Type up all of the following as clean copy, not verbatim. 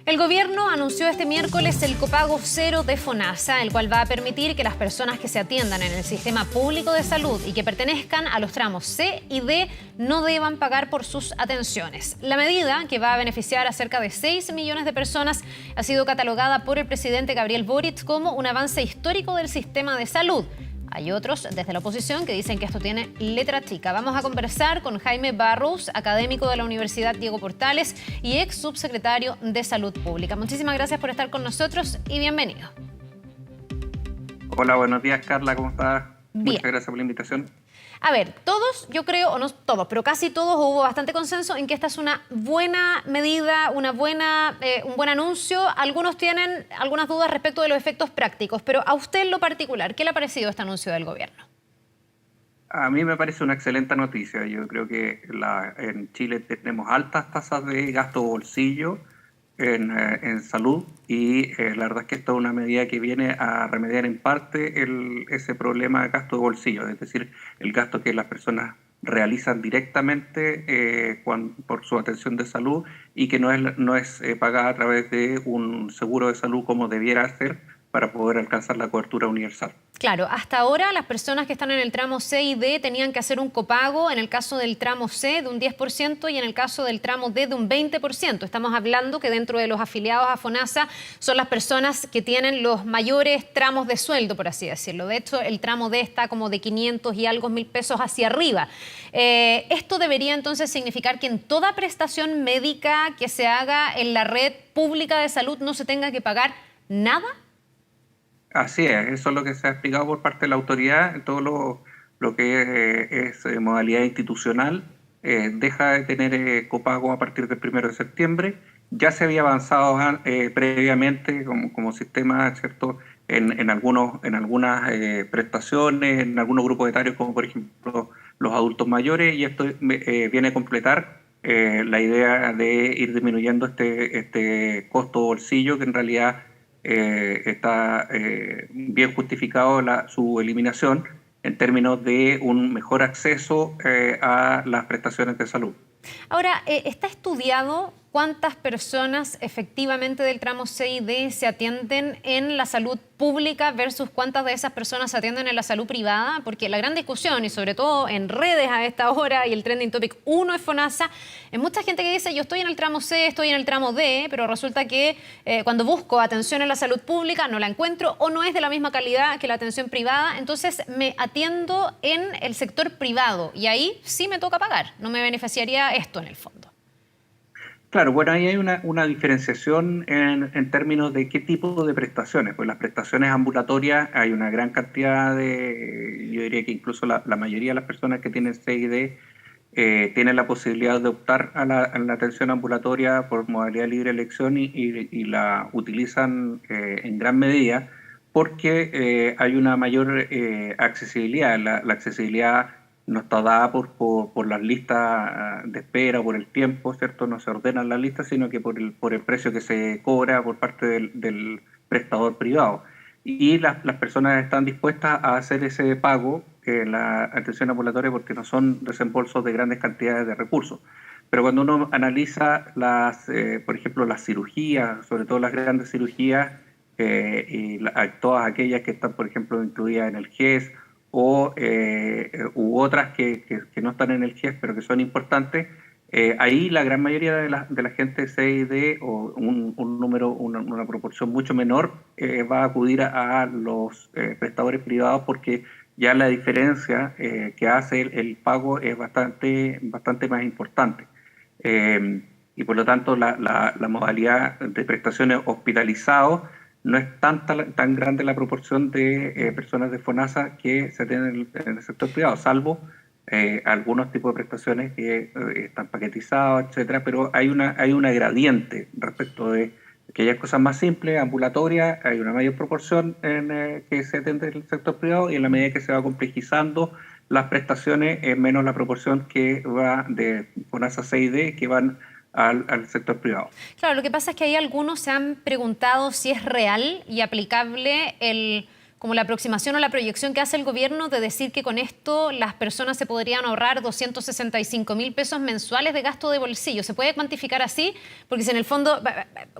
El gobierno anunció este miércoles el copago cero de FONASA, el cual va a permitir que las personas que se atiendan en el sistema público de salud y que pertenezcan a los tramos C y D no deban pagar por sus atenciones. La medida, que va a beneficiar a cerca de 6 millones de personas, ha sido catalogada por el presidente Gabriel Boric como un avance histórico del sistema de salud. Hay otros desde la oposición que dicen que esto tiene letra chica. Vamos a conversar con Jaime Barros, académico de la Universidad Diego Portales y ex subsecretario de Salud Pública. Muchísimas gracias por estar con nosotros y bienvenido. Hola, buenos días, Carla, ¿cómo estás? Bien. Muchas gracias por la invitación. A ver, todos, yo creo, o no todos, pero casi todos hubo bastante consenso en que esta es una buena medida, un buen anuncio. Algunos tienen algunas dudas respecto de los efectos prácticos, pero a usted en lo particular, ¿qué le ha parecido este anuncio del gobierno? A mí me parece una excelente noticia. Yo creo que en Chile tenemos altas tasas de gasto bolsillo en salud y la verdad es que esta es una medida que viene a remediar en parte ese problema de gasto de bolsillo, es decir, el gasto que las personas realizan directamente por su atención de salud y que no es pagada a través de un seguro de salud como debiera ser para poder alcanzar la cobertura universal. Claro, hasta ahora las personas que están en el tramo C y D tenían que hacer un copago en el caso del tramo C de un 10% y en el caso del tramo D de un 20%. Estamos hablando que dentro de los afiliados a FONASA son las personas que tienen los mayores tramos de sueldo, por así decirlo. De hecho, el tramo D está como de 500 y algo mil pesos hacia arriba. Esto debería entonces significar que en toda prestación médica que se haga en la red pública de salud no se tenga que pagar nada. Así eso es lo que se ha explicado por parte de la autoridad. Todo lo que es modalidad institucional deja de tener copago a partir del 1 de septiembre. Ya se había avanzado previamente como sistema, ¿cierto? En algunas prestaciones, en algunos grupos etarios, como por ejemplo los adultos mayores, y esto viene a completar la idea de ir disminuyendo este costo bolsillo que en realidad está bien justificado su eliminación en términos de un mejor acceso a las prestaciones de salud. Ahora, ¿está estudiado cuántas personas efectivamente del tramo C y D se atienden en la salud pública versus cuántas de esas personas se atienden en la salud privada? Porque la gran discusión, y sobre todo en redes a esta hora, y el trending topic 1 es FONASA, hay mucha gente que dice, yo estoy en el tramo C, estoy en el tramo D, pero resulta que cuando busco atención en la salud pública no la encuentro o no es de la misma calidad que la atención privada, entonces me atiendo en el sector privado y ahí sí me toca pagar, no me beneficiaría esto en el fondo. Claro, bueno, ahí hay una diferenciación en términos de qué tipo de prestaciones. Pues las prestaciones ambulatorias hay una gran cantidad yo diría que incluso la mayoría de las personas que tienen CID tienen la posibilidad de optar a la atención ambulatoria por modalidad de libre elección y la utilizan en gran medida porque hay una mayor accesibilidad. La accesibilidad no está dada por las listas de espera, por el tiempo, ¿cierto? No se ordenan las listas, sino que por el precio que se cobra por parte del prestador privado. Y las personas están dispuestas a hacer ese pago en la atención ambulatoria porque no son desembolsos de grandes cantidades de recursos. Pero cuando uno analiza por ejemplo, las cirugías, sobre todo las grandes cirugías, todas aquellas que están, por ejemplo, incluidas en el GES, u otras que no están en el GES pero que son importantes, ahí la gran mayoría de la gente CID o una proporción mucho menor va a acudir a los prestadores privados porque ya la diferencia que hace el pago es bastante más importante. Y por lo tanto la modalidad de prestaciones hospitalizados no es tan grande la proporción de personas de FONASA que se atienden en el sector privado, salvo algunos tipos de prestaciones que están paquetizados, etcétera, pero hay una gradiente respecto de aquellas cosas más simples, ambulatorias, hay una mayor proporción que se atiende en el sector privado y en la medida que se va complejizando las prestaciones es menos la proporción que va de FONASA CID que van al sector privado. Claro, lo que pasa es que ahí algunos se han preguntado si es real y aplicable el como la aproximación o la proyección que hace el gobierno de decir que con esto las personas se podrían ahorrar 265.000 pesos mensuales de gasto de bolsillo. ¿Se puede cuantificar así? Porque si en el fondo,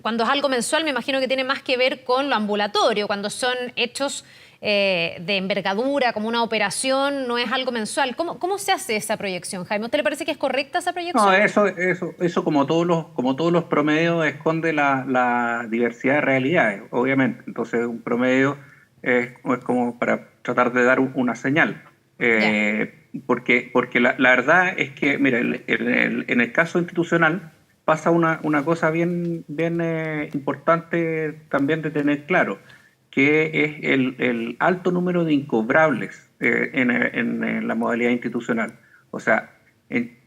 cuando es algo mensual, me imagino que tiene más que ver con lo ambulatorio. Cuando son hechos de envergadura, como una operación, no es algo mensual. ¿Cómo se hace esa proyección, Jaime? ¿A usted le parece que es correcta esa proyección? No, eso como todos los promedios esconde la diversidad de realidades, obviamente. Entonces un promedio es como para tratar de dar una señal. Porque la verdad es que, mira, en el caso institucional pasa una cosa bien importante también de tener claro, que es el alto número de incobrables en la modalidad institucional. O sea,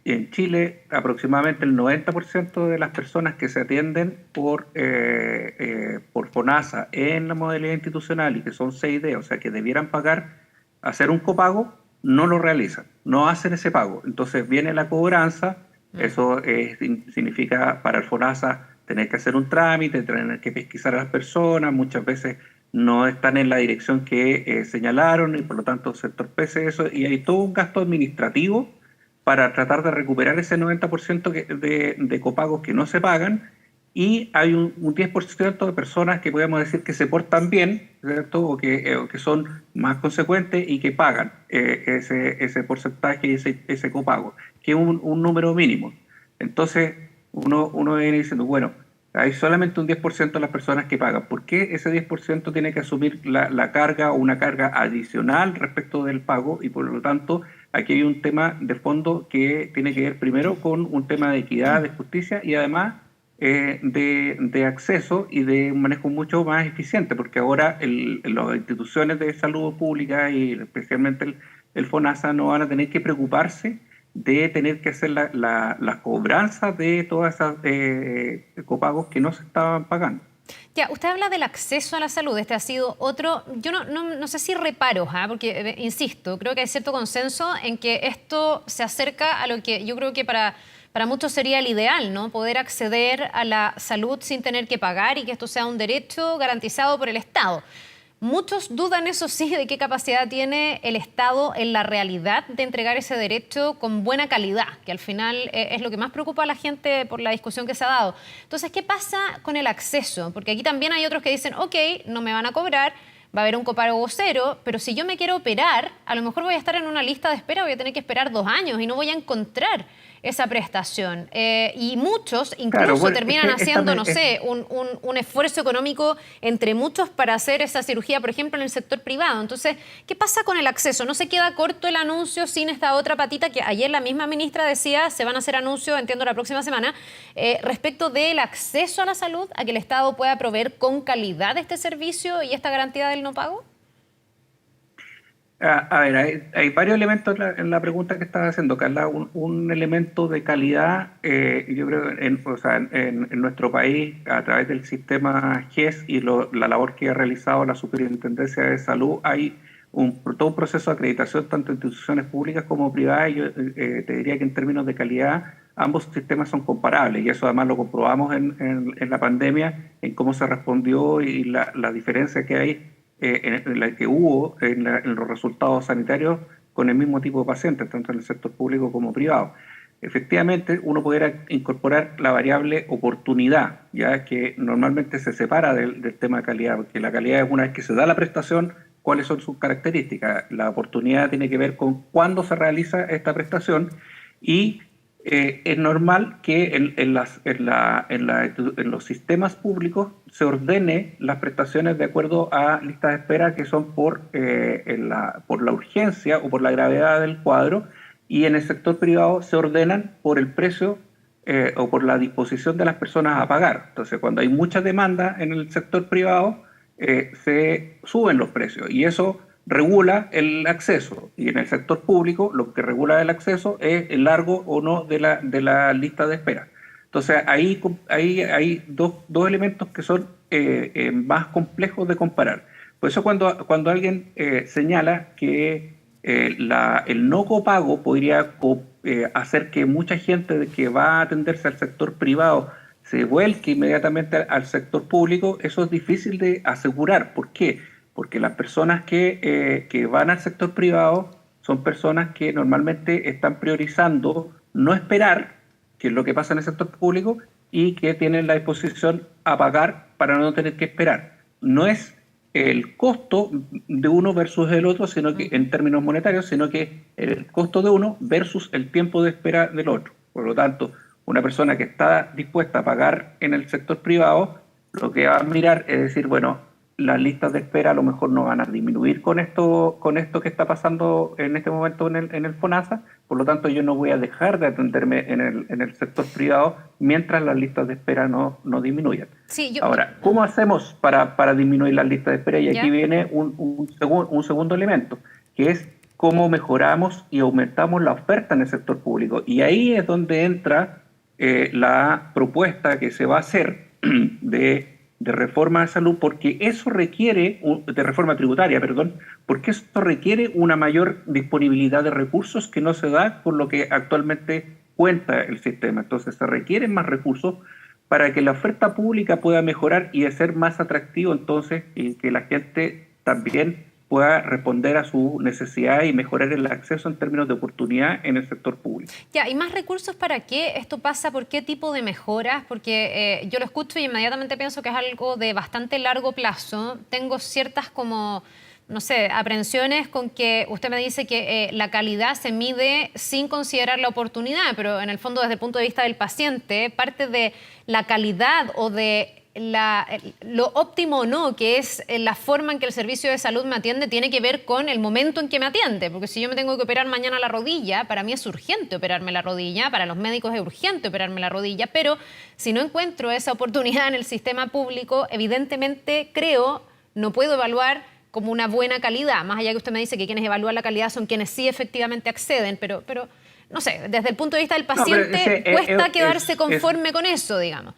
en Chile aproximadamente el 90% de las personas que se atienden por FONASA en la modalidad institucional y que son CID, o sea que debieran hacer un copago, no lo realizan, no hacen ese pago. Entonces viene la cobranza, eso significa para el FONASA tener que hacer un trámite, tener que pesquisar a las personas, muchas veces no están en la dirección que señalaron y por lo tanto se entorpece eso y hay todo un gasto administrativo para tratar de recuperar ese 90% de copagos que no se pagan y hay un 10% de personas que podemos decir que se portan bien, ¿cierto? O que son más consecuentes y que pagan ese porcentaje y ese copago, que es un número mínimo. Entonces uno viene diciendo, bueno, hay solamente un 10% de las personas que pagan. ¿Por qué ese 10% tiene que asumir la carga o una carga adicional respecto del pago? Y por lo tanto, aquí hay un tema de fondo que tiene que ver primero con un tema de equidad, de justicia y además de acceso y de un manejo mucho más eficiente, porque ahora las instituciones de salud pública y especialmente el FONASA no van a tener que preocuparse de tener que hacer la cobranza de todas esas copagos que no se estaban pagando. Ya, usted habla del acceso a la salud, este ha sido otro, yo no sé si reparos, porque insisto, creo que hay cierto consenso en que esto se acerca a lo que yo creo que para muchos sería el ideal, ¿no? Poder acceder a la salud sin tener que pagar y que esto sea un derecho garantizado por el Estado. Muchos dudan, eso sí, de qué capacidad tiene el Estado en la realidad de entregar ese derecho con buena calidad, que al final es lo que más preocupa a la gente por la discusión que se ha dado. Entonces, ¿qué pasa con el acceso? Porque aquí también hay otros que dicen, ok, no me van a cobrar, va a haber un copago cero, pero si yo me quiero operar, a lo mejor voy a estar en una lista de espera, voy a tener que esperar 2 años y no voy a encontrar esa prestación. Y muchos incluso terminan haciendo, no sé, un esfuerzo económico entre muchos para hacer esa cirugía, por ejemplo, en el sector privado. Entonces, ¿qué pasa con el acceso? ¿No se queda corto el anuncio sin esta otra patita que ayer la misma ministra decía, se van a hacer anuncios, entiendo, la próxima semana, respecto del acceso a la salud, a que el Estado pueda proveer con calidad este servicio y esta garantía del no pago? A ver, hay varios elementos en la pregunta que estás haciendo, Carla. Un elemento de calidad, yo creo, en nuestro país, a través del sistema GES y la labor que ha realizado la Superintendencia de Salud, hay todo un proceso de acreditación, tanto en instituciones públicas como privadas, y yo te diría que en términos de calidad, ambos sistemas son comparables, y eso además lo comprobamos en la pandemia, en cómo se respondió y la diferencia que hay en la que hubo en los resultados sanitarios con el mismo tipo de pacientes, tanto en el sector público como privado. Efectivamente, uno pudiera incorporar la variable oportunidad, ya que normalmente se separa del tema de calidad, porque la calidad es una vez que se da la prestación, cuáles son sus características. La oportunidad tiene que ver con cuándo se realiza esta prestación y es normal que en los sistemas públicos se ordene las prestaciones de acuerdo a listas de espera que son por la urgencia o por la gravedad del cuadro, y en el sector privado se ordenan por el precio o por la disposición de las personas a pagar. Entonces, cuando hay mucha demanda en el sector privado, se suben los precios y eso regula el acceso, y en el sector público lo que regula el acceso es el largo o no de la lista de espera. Entonces ahí hay dos elementos que son más complejos de comparar. Por eso cuando alguien señala que el no copago podría hacer que mucha gente que va a atenderse al sector privado se vuelque inmediatamente al sector público, eso es difícil de asegurar. ¿Por qué? porque las personas que van al sector privado son personas que normalmente están priorizando no esperar, que es lo que pasa en el sector público, y que tienen la disposición a pagar para no tener que esperar. No es el costo de uno versus el otro, sino que en términos monetarios, sino que el costo de uno versus el tiempo de espera del otro. Por lo tanto, una persona que está dispuesta a pagar en el sector privado, lo que va a mirar es decir, bueno, las listas de espera a lo mejor no van a disminuir con esto que está pasando en este momento en el FONASA, por lo tanto yo no voy a dejar de atenderme en el sector privado mientras las listas de espera no disminuyan. Sí, Ahora, ¿cómo hacemos para disminuir las listas de espera? Y aquí ¿ya? viene un segundo elemento, que es cómo mejoramos y aumentamos la oferta en el sector público. Y ahí es donde entra la propuesta que se va a hacer de reforma de salud, porque eso requiere, de reforma tributaria, perdón, porque eso requiere una mayor disponibilidad de recursos que no se da con lo que actualmente cuenta el sistema. Entonces se requieren más recursos para que la oferta pública pueda mejorar y ser más atractivo, entonces, y que la gente también pueda responder a su necesidad y mejorar el acceso en términos de oportunidad en el sector público. Ya, ¿y más recursos para qué? ¿Esto pasa por qué tipo de mejoras? Porque yo lo escucho y inmediatamente pienso que es algo de bastante largo plazo. Tengo ciertas como, no sé, aprensiones con que usted me dice que la calidad se mide sin considerar la oportunidad, pero en el fondo desde el punto de vista del paciente, parte de la calidad o de lo óptimo o no, que es la forma en que el servicio de salud me atiende, tiene que ver con el momento en que me atiende. Porque si yo me tengo que operar mañana la rodilla, para mí es urgente operarme la rodilla, para los médicos es urgente operarme la rodilla, pero si no encuentro esa oportunidad en el sistema público, evidentemente no puedo evaluar como una buena calidad, más allá que usted me dice que quienes evalúan la calidad son quienes sí efectivamente acceden, pero no sé, desde el punto de vista del paciente cuesta quedarse conforme con eso, digamos.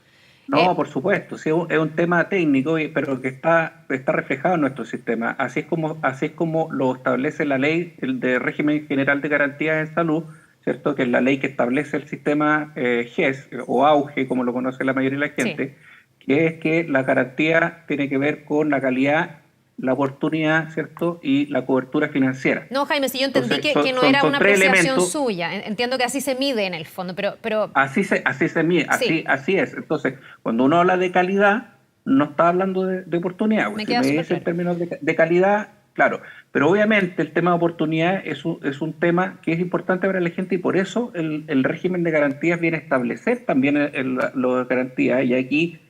No, por supuesto, sí, es un tema técnico, pero que está reflejado en nuestro sistema. Así es como lo establece la ley de régimen general de garantías en salud, ¿cierto? Que es la ley que establece el sistema GES o AUGE, como lo conoce la mayoría de la gente, sí, que es que la garantía tiene que ver con la calidad, la oportunidad, ¿cierto? Y la cobertura financiera. No, Jaime, si yo entendí que no era una apreciación suya. Entiendo que así se mide en el fondo, pero... Así se mide, sí, así es. Entonces, cuando uno habla de calidad, no está hablando de oportunidad. Me si me dice en términos de calidad, claro. Pero obviamente el tema de oportunidad es un tema que es importante para la gente y por eso el régimen de garantías viene a establecer también lo de garantías. Y aquí,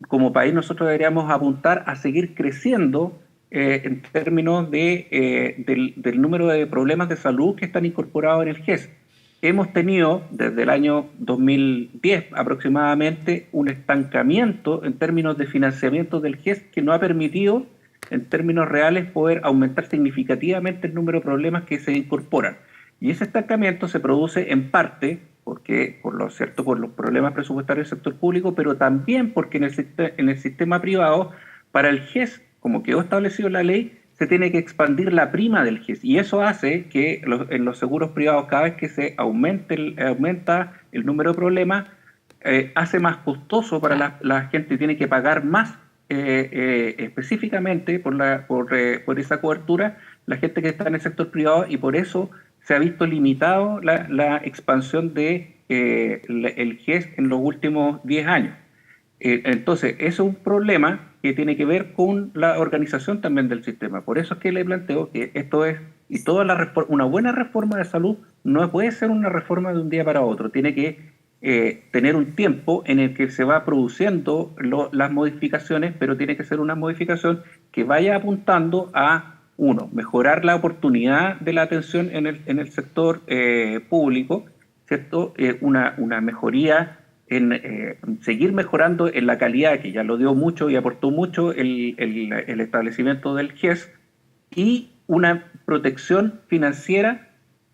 como país, nosotros deberíamos apuntar a seguir creciendo en términos del número de problemas de salud que están incorporados en el GES. Hemos tenido desde el año 2010 aproximadamente un estancamiento en términos de financiamiento del GES que no ha permitido en términos reales poder aumentar significativamente el número de problemas que se incorporan. Y ese estancamiento se produce en parte por los problemas presupuestarios del sector público, pero también porque en el sistema privado, para el GES, como quedó establecido en la ley, se tiene que expandir la prima del GES. Y eso hace que en los seguros privados, cada vez que se aumenta el número de problemas, hace más costoso para la gente, tiene que pagar más específicamente por esa cobertura, la gente que está en el sector privado, y por eso se ha visto limitado la expansión de el GES en los últimos 10 años. Entonces, eso es un problema que tiene que ver con la organización también del sistema. Por eso es que le planteo que esto es, y una buena reforma de salud no puede ser una reforma de un día para otro, tiene que tener un tiempo en el que se va produciendo las modificaciones, pero tiene que ser una modificación que vaya apuntando a, uno, mejorar la oportunidad de la atención en el sector público, ¿cierto? Una mejoría en seguir mejorando en la calidad, que ya lo dio mucho y aportó mucho el establecimiento del GES, y una protección financiera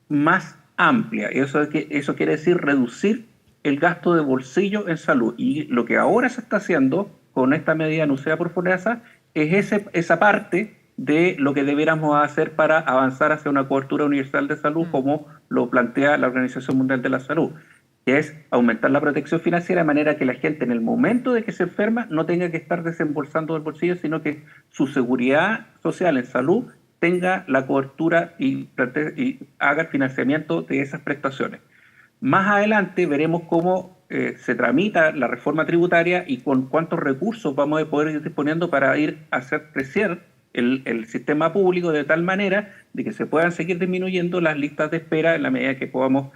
más amplia. Eso quiere decir reducir el gasto de bolsillo en salud. Y lo que ahora se está haciendo con esta medida anunciada por FONASA es esa parte de lo que debiéramos hacer para avanzar hacia una cobertura universal de salud, como lo plantea la Organización Mundial de la Salud. que es aumentar la protección financiera de manera que la gente en el momento de que se enferma no tenga que estar desembolsando del bolsillo, sino que su seguridad social en salud tenga la cobertura y haga el financiamiento de esas prestaciones. Más adelante veremos cómo se tramita la reforma tributaria y con cuántos recursos vamos a poder ir disponiendo para ir a hacer crecer el sistema público de tal manera de que se puedan seguir disminuyendo las listas de espera en la medida que podamos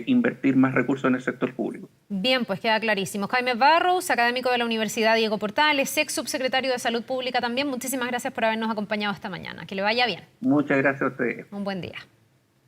invertir más recursos en el sector público. Bien, pues queda clarísimo. Jaime Barrows, académico de la Universidad Diego Portales, ex subsecretario de Salud Pública también. Muchísimas gracias por habernos acompañado esta mañana. Que le vaya bien. Muchas gracias a ustedes. Un buen día.